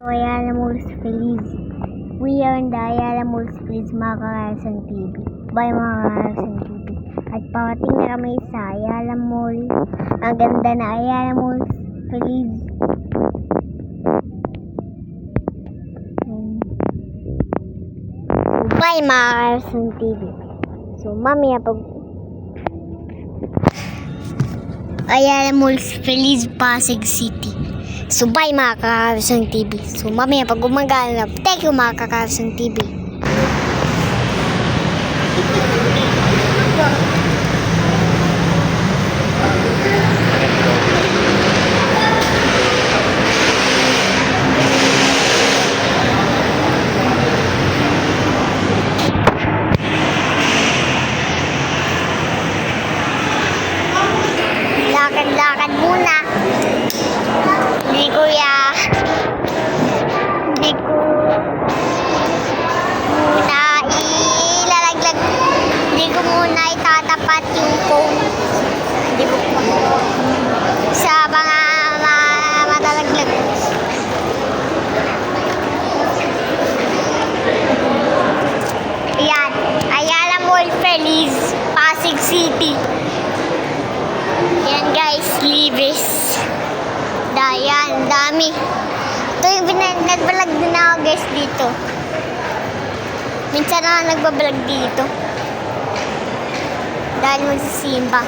Ayala Malls Feliz. We are in the Ayala Malls Feliz, mga Karasan TV. Bye mga Karasan TV. At parating na kami sa Ayala Mall. Ang ganda na Ayala Malls Feliz. Bye mga Karasan TV. So mamaya pag Ayala Malls Feliz, Pasig City. So bye mga Karasan TV. So mamaya pag gumagana, thank you mga Karasan TV. Lakad-lakad muna. Hindi ko muna ilalaglag. Hindi ko muna itatapat yung phone. Hindi ko sa mga matalaglag. Ayan. Ayala Mall Feliz, Pasig City. Yan guys, Libis. Dayan, dami. Ito yung nagbablog din ako guys dito. Minsan na nagbablog dito. Dahil magsisimba.